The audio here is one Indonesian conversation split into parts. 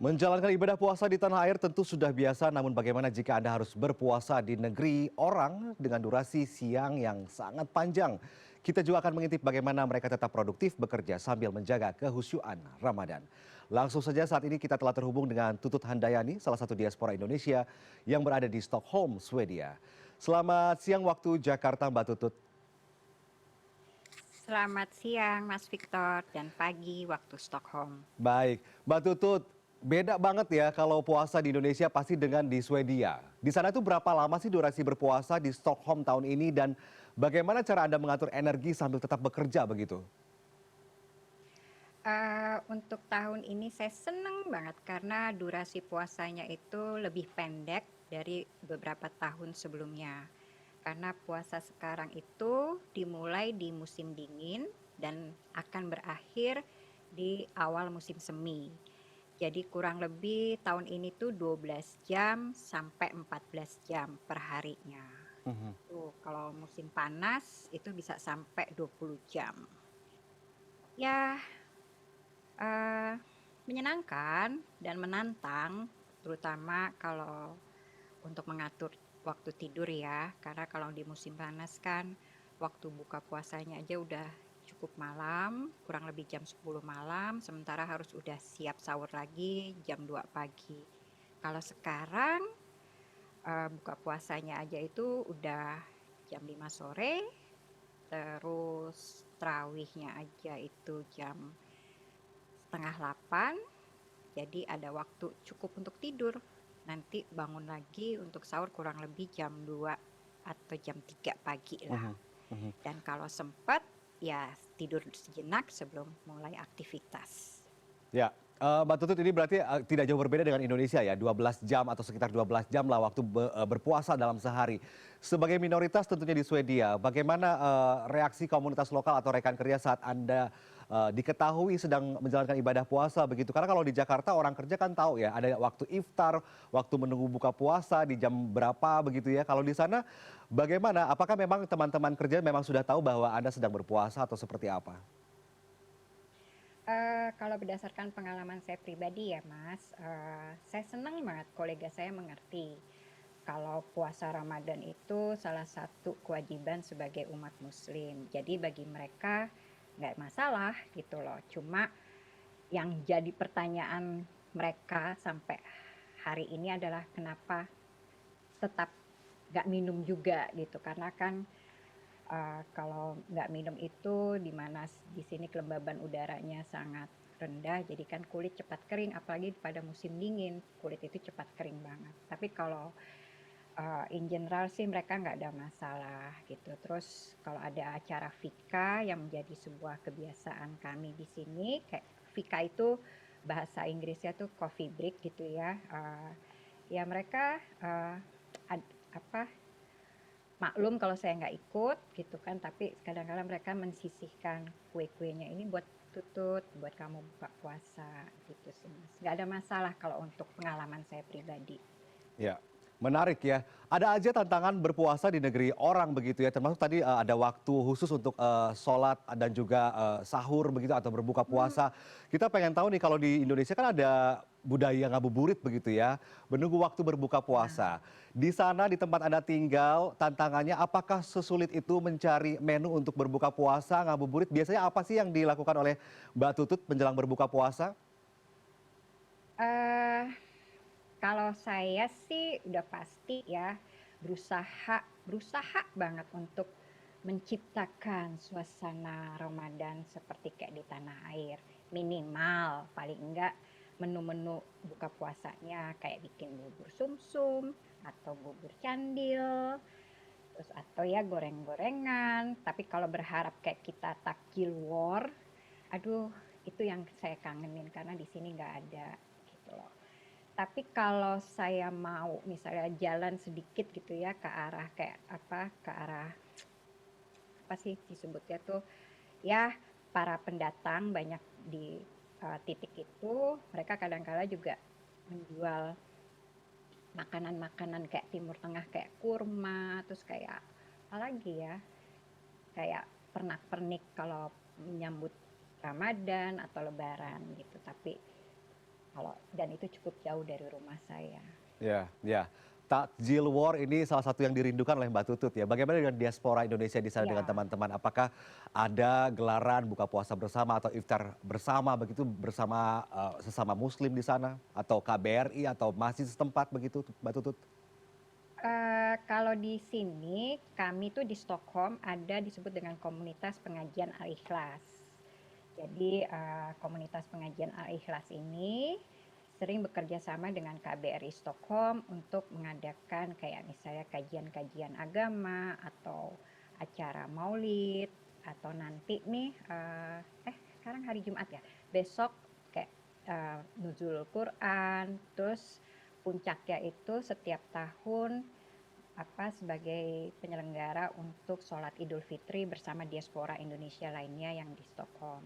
Menjalankan ibadah puasa di tanah air tentu sudah biasa, namun bagaimana jika Anda harus berpuasa di negeri orang dengan durasi siang yang sangat panjang? Kita juga akan mengintip bagaimana mereka tetap produktif bekerja sambil menjaga kehusyuan Ramadan. Langsung saja saat ini kita telah terhubung dengan Tutut Handayani, salah satu diaspora Indonesia yang berada di Stockholm, Swedia. Selamat siang waktu Jakarta, Mbak Tutut. Selamat siang Mas Victor dan pagi waktu Stockholm. Baik, Mbak Tutut, beda banget ya kalau puasa di Indonesia pasti dengan di Swedia. Di sana itu berapa lama sih durasi berpuasa di Stockholm tahun ini dan bagaimana cara Anda mengatur energi sambil tetap bekerja begitu? Untuk tahun ini saya senang banget karena durasi puasanya itu lebih pendek dari beberapa tahun sebelumnya. Karena puasa sekarang itu dimulai di musim dingin dan akan berakhir di awal musim semi. Jadi kurang lebih tahun ini tuh 12 jam sampai 14 jam per harinya. Mhm. Tuh, kalau musim panas itu bisa sampai 20 jam. Ya, eh, menyenangkan dan menantang, terutama kalau untuk mengatur waktu tidur ya. Karena kalau di musim panas kan waktu buka puasanya aja udah cukup malam, kurang lebih jam 10 malam, sementara harus udah siap sahur lagi jam 2 pagi. Kalau sekarang buka puasanya aja itu udah jam 5 sore, terus terawihnya aja itu jam setengah 8, jadi ada waktu cukup untuk tidur. Nanti bangun lagi untuk sahur kurang lebih jam 2 atau jam 3 pagi lah. Mhm. Mhm. Dan kalau sempat ya tidur sejenak sebelum mulai aktivitas. Ya, Mbak Tutut ini berarti tidak jauh berbeda dengan Indonesia ya, 12 jam atau sekitar 12 jam lah waktu berpuasa dalam sehari. Sebagai minoritas tentunya di Swedia, bagaimana reaksi komunitas lokal atau rekan kerja saat Anda diketahui sedang menjalankan ibadah puasa begitu? Karena kalau di Jakarta orang kerja kan tahu ya, ada waktu iftar, waktu menunggu buka puasa di jam berapa begitu ya. Kalau di sana bagaimana? Apakah memang teman-teman kerja memang sudah tahu bahwa Anda sedang berpuasa atau seperti apa? Kalau berdasarkan pengalaman saya pribadi ya Mas, saya senang banget kolega saya mengerti kalau puasa Ramadan itu salah satu kewajiban sebagai umat muslim. Jadi bagi mereka nggak masalah gitu loh. Cuma yang jadi pertanyaan mereka sampai hari ini adalah kenapa tetap nggak minum juga gitu. Karena kan kalau nggak minum itu di mana di sini kelembaban udaranya sangat rendah, jadi kan kulit cepat kering, apalagi pada musim dingin kulit itu cepat kering banget. Tapi kalau in general sih mereka nggak ada masalah gitu. Terus kalau ada acara fika yang menjadi sebuah kebiasaan kami di sini, kayak fika itu bahasa Inggrisnya tuh coffee break gitu ya. Ya mereka apa maklum kalau saya nggak ikut gitu kan, tapi kadang-kadang mereka mensisihkan kue-kuenya ini buat Tutut, buat kamu buka puasa gitu sih Mas. Nggak ada masalah kalau untuk pengalaman saya pribadi. Ya, menarik ya. Ada aja tantangan berpuasa di negeri orang begitu ya, termasuk tadi ada waktu khusus untuk sholat dan juga sahur begitu atau berbuka puasa. Kita pengen tahu nih kalau di Indonesia kan ada budaya ngabuburit begitu ya, menunggu waktu berbuka Ya. puasa. Di sana di tempat Anda tinggal, tantangannya apakah sesulit itu mencari menu untuk berbuka puasa ngabuburit? Biasanya apa sih yang dilakukan oleh Mbak Tutut menjelang berbuka puasa? Eh, Kalau saya sih udah pasti ya berusaha berusaha banget untuk menciptakan suasana Ramadan seperti kayak di tanah air. Minimal paling enggak menu-menu buka puasanya kayak bikin bubur sumsum atau bubur candil, terus atau ya goreng-gorengan. Tapi kalau berharap kayak kita takjil war, aduh itu yang saya kangenin karena di sini nggak ada gitu loh. Tapi kalau saya mau misalnya jalan sedikit gitu ya ke arah kayak apa, ke arah apa sih disebutnya tuh ya para pendatang banyak di titik itu, mereka kadang-kala juga menjual makanan-makanan kayak Timur Tengah kayak kurma, terus kayak apa lagi ya, kayak pernak-pernik kalau menyambut Ramadan atau Lebaran gitu. Tapi dan itu cukup jauh dari rumah saya. Ya, ya. Takjil War ini salah satu yang dirindukan oleh Mbak Tutut ya. Bagaimana dengan diaspora Indonesia di sana dengan Ya. teman-teman? Apakah ada gelaran buka puasa bersama atau iftar bersama begitu bersama sesama Muslim di sana atau KBRI atau masjid setempat begitu, Mbak Tutut? Kalau di sini, kami tuh di Stockholm ada disebut dengan komunitas pengajian Al-Ikhlas. Jadi, komunitas pengajian Al-Ikhlas ini sering bekerja sama dengan KBRI Stockholm untuk mengadakan kayak misalnya kajian-kajian agama atau acara maulid atau nanti nih, sekarang hari Jumat ya, besok kayak, nuzul Quran, terus puncaknya itu setiap tahun sebagai penyelenggara untuk sholat Idul Fitri bersama diaspora Indonesia lainnya yang di Stockholm.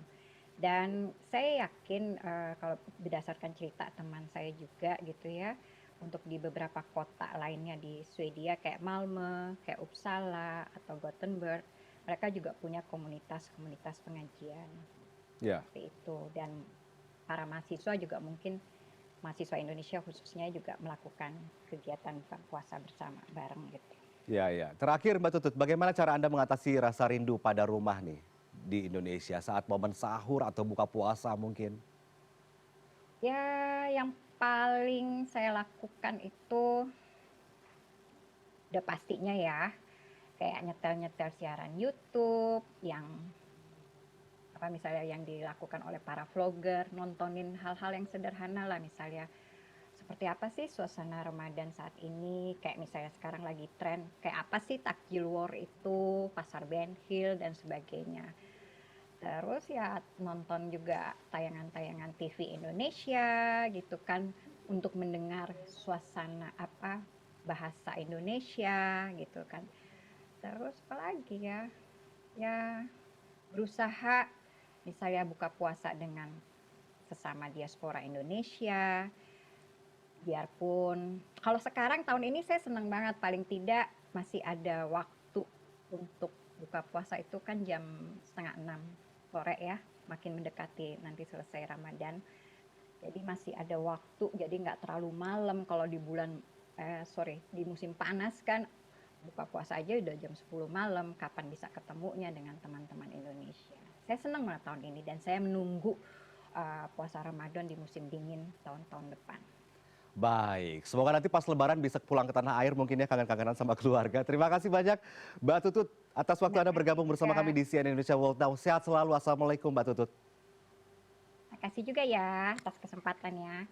Dan saya yakin kalau berdasarkan cerita teman saya juga gitu ya, untuk di beberapa kota lainnya di Swedia kayak Malmö, kayak Uppsala atau Gothenburg, mereka juga punya komunitas-komunitas pengajian Ya. seperti itu. Dan para mahasiswa juga mungkin mahasiswa Indonesia khususnya juga melakukan kegiatan buka puasa bersama bareng gitu. Ya, ya. Terakhir Mbak Tutut, bagaimana cara Anda mengatasi rasa rindu pada rumah nih di Indonesia saat momen sahur atau buka puasa mungkin? Ya, yang paling saya lakukan itu udah pastinya ya, kayak nyetel-nyetel siaran YouTube yang misalnya yang dilakukan oleh para vlogger, nontonin hal-hal yang sederhana lah misalnya seperti apa sih suasana Ramadan saat ini, kayak misalnya sekarang lagi tren, kayak apa sih takjil war itu, pasar Ben Hill dan sebagainya. Terus ya nonton juga tayangan-tayangan TV Indonesia gitu kan, untuk mendengar suasana bahasa Indonesia gitu kan. Terus apalagi ya, ya berusaha misalnya buka puasa dengan sesama diaspora Indonesia. Biarpun kalau sekarang tahun ini saya senang banget, paling tidak masih ada waktu untuk buka puasa itu kan jam 5:30 sore ya, makin mendekati nanti selesai Ramadan. Jadi masih ada waktu, jadi nggak terlalu malam kalau di di musim panas kan buka puasa aja udah jam 10 malam, kapan bisa ketemunya dengan teman-teman Indonesia. Saya senang banget tahun ini dan saya menunggu puasa Ramadan di musim dingin tahun-tahun depan. Baik, semoga nanti pas Lebaran bisa pulang ke tanah air mungkin ya kangen-kangenan sama keluarga. Terima kasih banyak Mbak Tutut atas waktu Terima Anda kasih bergabung bersama kami juga. di CNN Indonesia World Now. Sehat selalu, Assalamualaikum Mbak Tutut. Terima kasih juga ya atas kesempatannya.